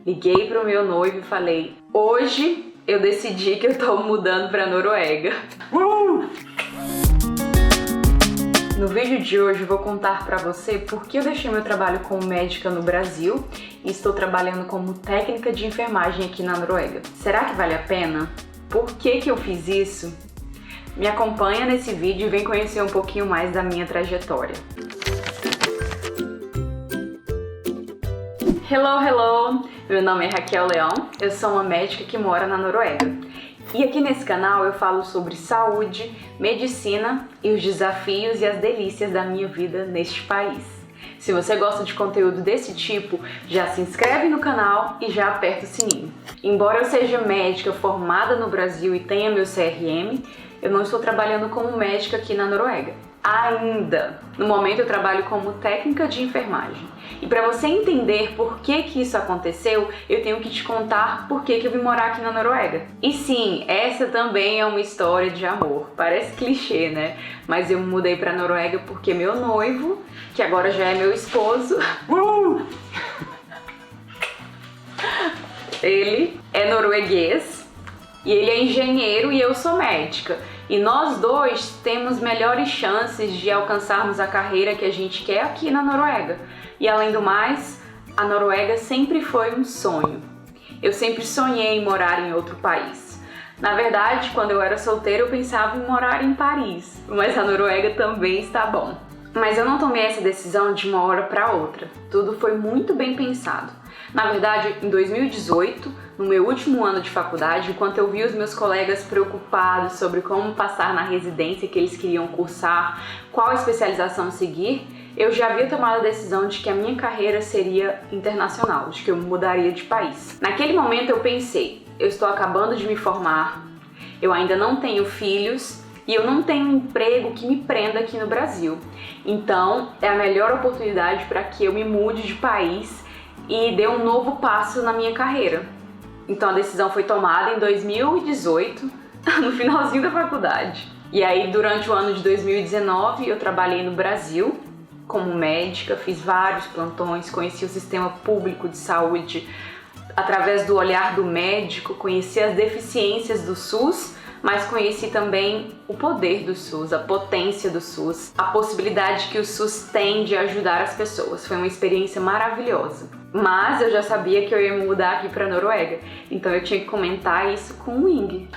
Liguei pro meu noivo e falei: hoje eu decidi que eu tô mudando pra Noruega. No vídeo de hoje eu vou contar pra você por que eu deixei meu trabalho como médica no Brasil e estou trabalhando como técnica de enfermagem aqui na Noruega. Será que vale a pena? Por que eu fiz isso? Me acompanha nesse vídeo e vem conhecer um pouquinho mais da minha trajetória. Hello! Meu nome é Raquel Leão, eu sou uma médica que mora na Noruega. E aqui nesse canal eu falo sobre saúde, medicina e os desafios e as delícias da minha vida neste país. Se você gosta de conteúdo desse tipo, já se inscreve no canal e já aperta o sininho. Embora eu seja médica formada no Brasil e tenha meu CRM, eu não estou trabalhando como médica aqui na Noruega. Ainda! No momento eu trabalho como técnica de enfermagem. E para você entender por que isso aconteceu, eu tenho que te contar por que eu vim morar aqui na Noruega. E sim, essa também é uma história de amor. Parece clichê, né? Mas eu me mudei para a Noruega porque meu noivo, que agora já é meu esposo, ele é norueguês e ele é engenheiro e eu sou médica. E nós dois temos melhores chances de alcançarmos a carreira que a gente quer aqui na Noruega. E além do mais, a Noruega sempre foi um sonho. Eu sempre sonhei em morar em outro país. Na verdade, quando eu era solteira, eu pensava em morar em Paris, mas a Noruega também está bom. Mas eu não tomei essa decisão de uma hora para outra. Tudo foi muito bem pensado. Na verdade, em 2018, no meu último ano de faculdade, enquanto eu vi os meus colegas preocupados sobre como passar na residência que eles queriam cursar, qual especialização seguir, eu já havia tomado a decisão de que a minha carreira seria internacional, de que eu mudaria de país. Naquele momento eu pensei, eu estou acabando de me formar, eu ainda não tenho filhos e eu não tenho um emprego que me prenda aqui no Brasil. Então é a melhor oportunidade para que eu me mude de país e dê um novo passo na minha carreira. Então a decisão foi tomada em 2018, no finalzinho da faculdade. E aí durante o ano de 2019 eu trabalhei no Brasil como médica, fiz vários plantões, conheci o sistema público de saúde através do olhar do médico, conheci as deficiências do SUS, mas conheci também o poder do SUS, a potência do SUS, a possibilidade que o SUS tem de ajudar as pessoas. Foi uma experiência maravilhosa. Mas eu já sabia que eu ia me mudar aqui para Noruega, então eu tinha que comentar isso com o Ing.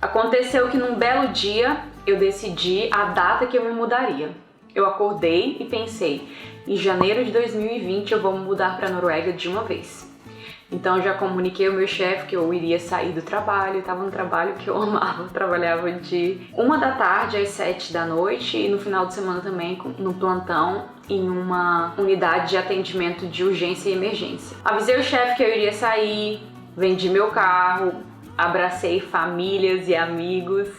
Aconteceu que num belo dia eu decidi a data que eu me mudaria. Eu acordei e pensei, em janeiro de 2020 eu vou me mudar para Noruega de uma vez. Então eu já comuniquei ao meu chefe que eu iria sair do trabalho, estava no trabalho que eu amava, eu trabalhava de 1 da tarde às 7 da noite e no final de semana também no plantão em uma unidade de atendimento de urgência e emergência. Avisei o chefe que eu iria sair, vendi meu carro, abracei famílias e amigos,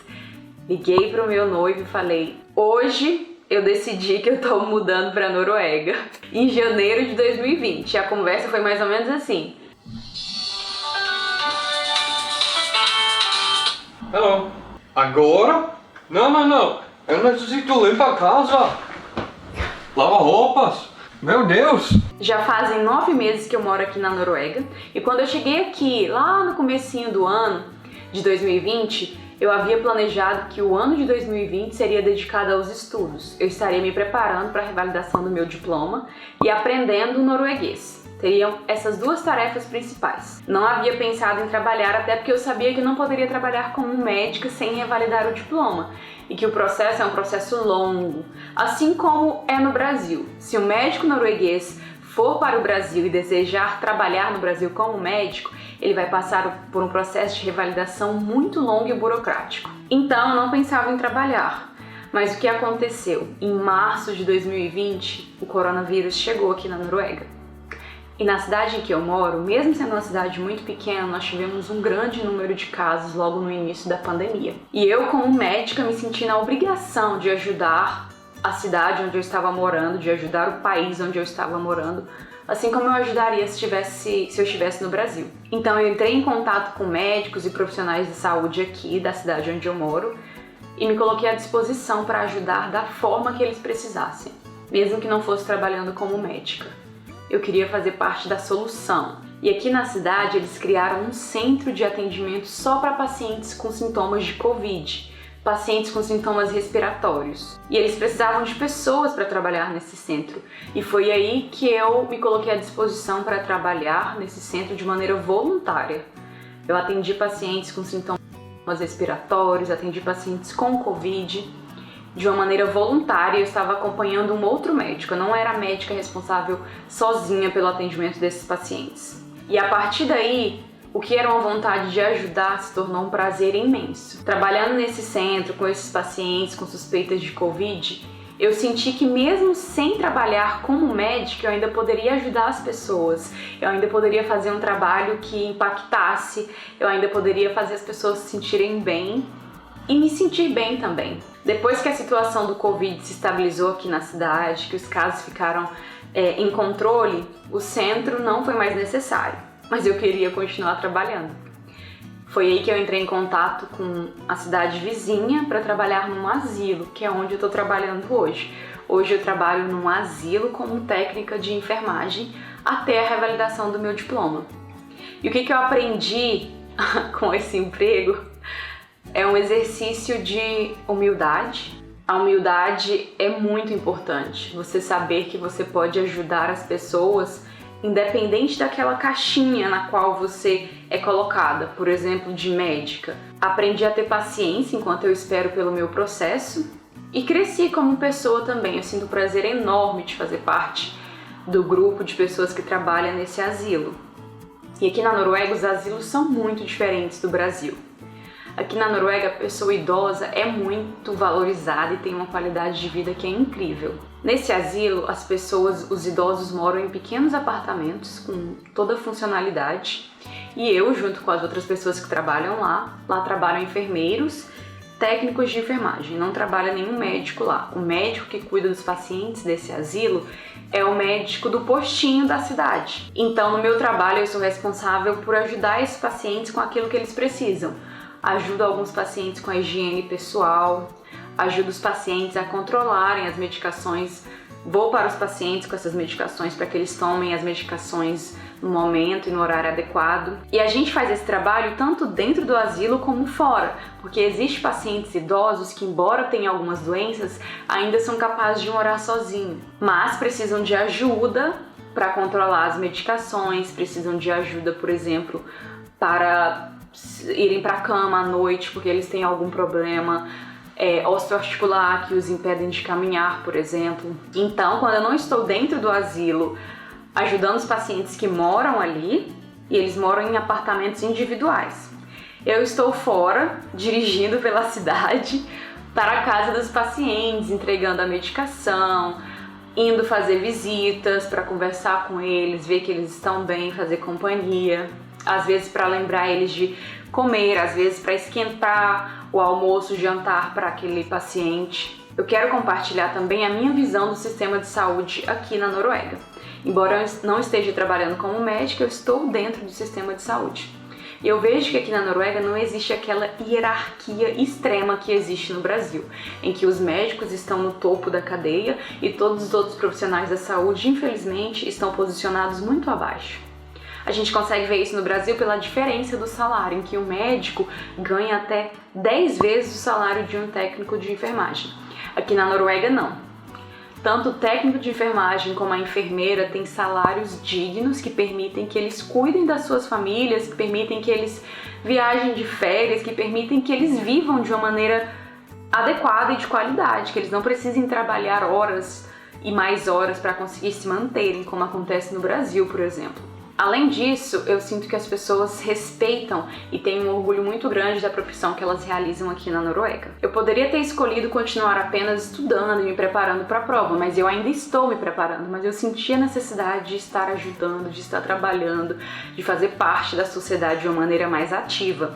liguei pro meu noivo e falei, hoje eu decidi que eu tô mudando pra Noruega em janeiro de 2020. A conversa foi mais ou menos assim. Hello. Agora? Não. Eu necessito limpar a casa. Lava roupas. Meu Deus. Já fazem 9 meses que eu moro aqui na Noruega. E quando eu cheguei aqui, lá no comecinho do ano de 2020, eu havia planejado que o ano de 2020 seria dedicado aos estudos. Eu estaria me preparando para a revalidação do meu diploma e aprendendo norueguês. Teriam essas duas tarefas principais. Não havia pensado em trabalhar, até porque eu sabia que não poderia trabalhar como médica sem revalidar o diploma e que o processo é um processo longo, assim como é no Brasil. Se um médico norueguês for para o Brasil e desejar trabalhar no Brasil como médico, ele vai passar por um processo de revalidação muito longo e burocrático. Então eu não pensava em trabalhar. Mas o que aconteceu? Em março de 2020, o coronavírus chegou aqui na Noruega. E na cidade em que eu moro, mesmo sendo uma cidade muito pequena, nós tivemos um grande número de casos logo no início da pandemia. E eu, como médica, me senti na obrigação de ajudar a cidade onde eu estava morando, de ajudar o país onde eu estava morando, assim como eu ajudaria se eu estivesse no Brasil. Então eu entrei em contato com médicos e profissionais de saúde aqui da cidade onde eu moro e me coloquei à disposição para ajudar da forma que eles precisassem, mesmo que não fosse trabalhando como médica. Eu queria fazer parte da solução E aqui na cidade eles criaram um centro de atendimento só para pacientes com sintomas de Covid, pacientes com sintomas respiratórios. E eles precisavam de pessoas para trabalhar nesse centro. E foi aí que eu me coloquei à disposição para trabalhar nesse centro de maneira voluntária. Eu atendi pacientes com sintomas respiratórios, atendi pacientes com Covid. De uma maneira voluntária, eu estava acompanhando um outro médico. Eu não era a médica responsável sozinha pelo atendimento desses pacientes. E a partir daí, o que era uma vontade de ajudar se tornou um prazer imenso. Trabalhando nesse centro, com esses pacientes com suspeitas de Covid, eu senti que mesmo sem trabalhar como médica, eu ainda poderia ajudar as pessoas. Eu ainda poderia fazer um trabalho que impactasse, eu ainda poderia fazer as pessoas se sentirem bem e me sentir bem também. Depois que a situação do Covid se estabilizou aqui na cidade, que os casos ficaram em controle, o centro não foi mais necessário, mas eu queria continuar trabalhando. Foi aí que eu entrei em contato com a cidade vizinha para trabalhar num asilo, que é onde eu estou trabalhando hoje. Hoje eu trabalho num asilo como técnica de enfermagem até a revalidação do meu diploma. E o que eu aprendi com esse emprego é um exercício de humildade. A humildade é muito importante. Você saber que você pode ajudar as pessoas independente daquela caixinha na qual você é colocada, por exemplo, de médica. Aprendi a ter paciência enquanto eu espero pelo meu processo e cresci como pessoa também. Eu sinto um prazer enorme de fazer parte do grupo de pessoas que trabalham nesse asilo. E aqui na Noruega os asilos são muito diferentes do Brasil. Aqui na Noruega a pessoa idosa é muito valorizada e tem uma qualidade de vida que é incrível. Nesse asilo, as pessoas, os idosos moram em pequenos apartamentos com toda a funcionalidade e eu, junto com as outras pessoas que trabalham lá trabalham enfermeiros, técnicos de enfermagem, não trabalha nenhum médico lá. O médico que cuida dos pacientes desse asilo é o médico do postinho da cidade. Então, no meu trabalho, eu sou responsável por ajudar esses pacientes com aquilo que eles precisam. Ajudo alguns pacientes com a higiene pessoal, ajudo os pacientes a controlarem as medicações, vou para os pacientes com essas medicações para que eles tomem as medicações no momento e no horário adequado. E a gente faz esse trabalho tanto dentro do asilo como fora, porque existem pacientes idosos que, embora tenham algumas doenças, ainda são capazes de morar sozinhos, mas precisam de ajuda para controlar as medicações, precisam de ajuda, por exemplo, para irem para a cama à noite porque eles têm algum problema osteoarticular que os impedem de caminhar, por exemplo. Então, quando eu não estou dentro do asilo ajudando os pacientes que moram ali, e eles moram em apartamentos individuais, eu estou fora, dirigindo pela cidade para a casa dos pacientes, entregando a medicação, indo fazer visitas para conversar com eles, ver que eles estão bem, fazer companhia. Às vezes para lembrar eles de comer, às vezes para esquentar o almoço, o jantar para aquele paciente. Eu quero compartilhar também a minha visão do sistema de saúde aqui na Noruega. Embora eu não esteja trabalhando como médica, eu estou dentro do sistema de saúde. E eu vejo que aqui na Noruega não existe aquela hierarquia extrema que existe no Brasil, em que os médicos estão no topo da cadeia e todos os outros profissionais da saúde, infelizmente, estão posicionados muito abaixo. A gente consegue ver isso no Brasil pela diferença do salário, em que o médico ganha até 10 vezes o salário de um técnico de enfermagem. Aqui na Noruega, não. Tanto o técnico de enfermagem como a enfermeira têm salários dignos que permitem que eles cuidem das suas famílias, que permitem que eles viajem de férias, que permitem que eles vivam de uma maneira adequada e de qualidade, que eles não precisem trabalhar horas e mais horas para conseguir se manterem, como acontece no Brasil, por exemplo. Além disso, eu sinto que as pessoas respeitam e têm um orgulho muito grande da profissão que elas realizam aqui na Noruega. Eu poderia ter escolhido continuar apenas estudando e me preparando para a prova, mas eu ainda estou me preparando, mas eu senti a necessidade de estar ajudando, de estar trabalhando, de fazer parte da sociedade de uma maneira mais ativa.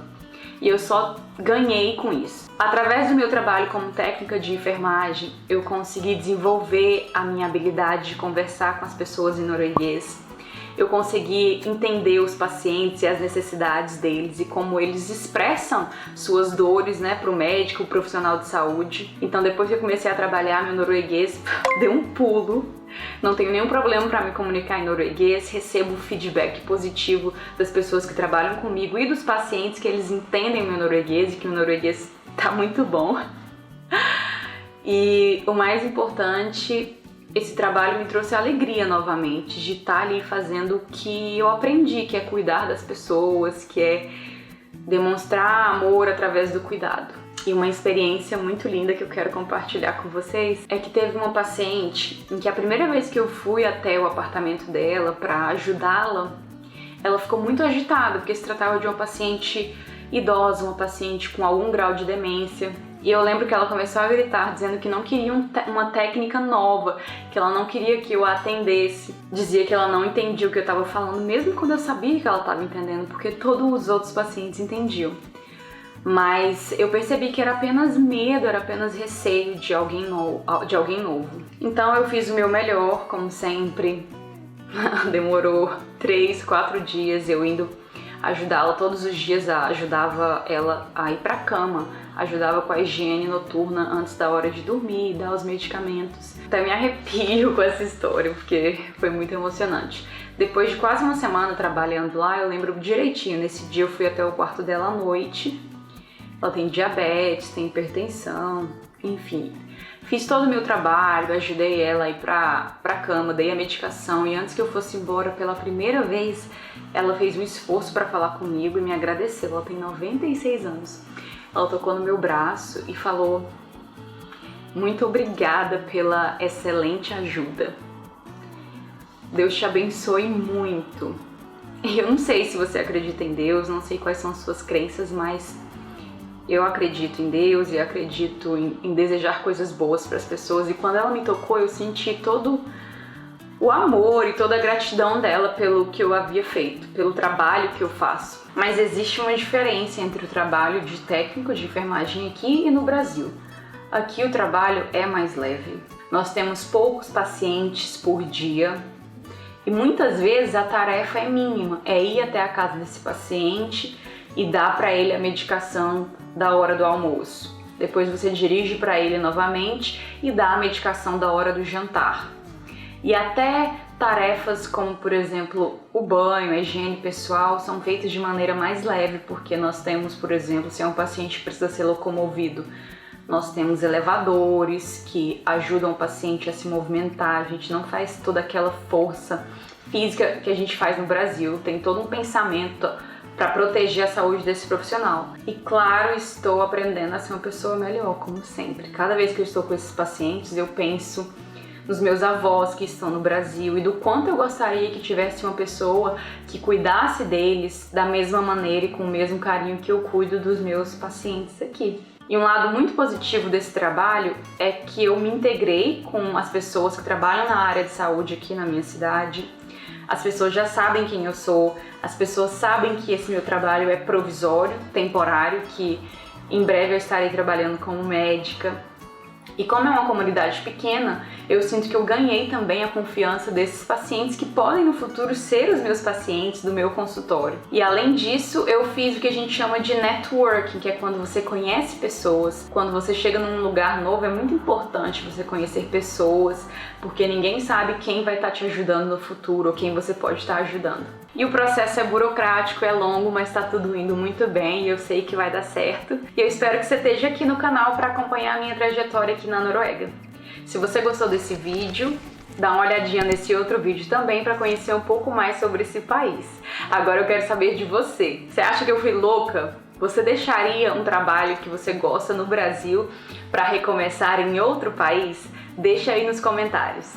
E eu só ganhei com isso. Através do meu trabalho como técnica de enfermagem, eu consegui desenvolver a minha habilidade de conversar com as pessoas em norueguês. Eu consegui entender os pacientes e as necessidades deles e como eles expressam suas dores, para o médico, o profissional de saúde. Então, depois que eu comecei a trabalhar, meu norueguês deu um pulo Não tenho nenhum problema para me comunicar em norueguês, recebo feedback positivo das pessoas que trabalham comigo e dos pacientes que eles entendem o meu norueguês e que o norueguês tá muito bom. E o mais importante, esse trabalho me trouxe alegria novamente de estar ali fazendo o que eu aprendi, que é cuidar das pessoas, que é demonstrar amor através do cuidado. E uma experiência muito linda que eu quero compartilhar com vocês é que teve uma paciente em que a primeira vez que eu fui até o apartamento dela para ajudá-la, ela ficou muito agitada, porque se tratava de uma paciente idosa, uma paciente com algum grau de demência. E eu lembro que ela começou a gritar, dizendo que não queria uma técnica nova, que ela não queria que eu a atendesse. Dizia que ela não entendia o que eu estava falando, mesmo quando eu sabia que ela estava entendendo, porque todos os outros pacientes entendiam. Mas eu percebi que era apenas medo, era apenas receio de alguém novo. Então eu fiz o meu melhor, como sempre. Demorou 3, 4 dias eu indo ajudá-la todos os dias, ajudava ela a ir pra cama, ajudava com a higiene noturna antes da hora de dormir, dar os medicamentos. Até me arrepio com essa história, porque foi muito emocionante. Depois de quase uma semana trabalhando lá, eu lembro direitinho, nesse dia eu fui até o quarto dela à noite. Ela tem diabetes, tem hipertensão, enfim. Fiz todo o meu trabalho, ajudei ela a ir pra cama, dei a medicação e antes que eu fosse embora pela primeira vez, ela fez um esforço para falar comigo e me agradeceu. Ela tem 96 anos. Ela tocou no meu braço e falou: "Muito obrigada pela excelente ajuda. Deus te abençoe muito." Eu não sei se você acredita em Deus, não sei quais são as suas crenças, mas eu acredito em Deus e acredito em desejar coisas boas para as pessoas. E quando ela me tocou, eu senti todo o amor e toda a gratidão dela pelo que eu havia feito, pelo trabalho que eu faço. Mas existe uma diferença entre o trabalho de técnico de enfermagem aqui e no Brasil. Aqui o trabalho é mais leve. Nós temos poucos pacientes por dia e muitas vezes a tarefa é mínima, é ir até a casa desse paciente e dar para ele a medicação da hora do almoço. Depois você dirige para ele novamente e dá a medicação da hora do jantar. E até tarefas como, por exemplo, o banho, a higiene pessoal são feitas de maneira mais leve, porque nós temos, por exemplo, se é um paciente que precisa ser locomovido, nós temos elevadores que ajudam o paciente a se movimentar, a gente não faz toda aquela força física que a gente faz no Brasil, tem todo um pensamento para proteger a saúde desse profissional. E claro, estou aprendendo a ser uma pessoa melhor, como sempre. Cada vez que eu estou com esses pacientes, eu penso nos meus avós que estão no Brasil e do quanto eu gostaria que tivesse uma pessoa que cuidasse deles da mesma maneira e com o mesmo carinho que eu cuido dos meus pacientes aqui. E um lado muito positivo desse trabalho é que eu me integrei com as pessoas que trabalham na área de saúde aqui na minha cidade. As pessoas já sabem quem eu sou, as pessoas sabem que esse meu trabalho é provisório, temporário, que em breve eu estarei trabalhando como médica. E como é uma comunidade pequena, eu sinto que eu ganhei também a confiança desses pacientes que podem no futuro ser os meus pacientes do meu consultório. E além disso, eu fiz o que a gente chama de networking, que é quando você conhece pessoas. Quando você chega num lugar novo, é muito importante você conhecer pessoas, porque ninguém sabe quem vai estar te ajudando no futuro ou quem você pode estar ajudando. E o processo é burocrático, é longo, mas tá tudo indo muito bem e eu sei que vai dar certo. E eu espero que você esteja aqui no canal para acompanhar a minha trajetória aqui na Noruega. Se você gostou desse vídeo, dá uma olhadinha nesse outro vídeo também para conhecer um pouco mais sobre esse país. Agora eu quero saber de você. Você acha que eu fui louca? Você deixaria um trabalho que você gosta no Brasil para recomeçar em outro país? Deixa aí nos comentários.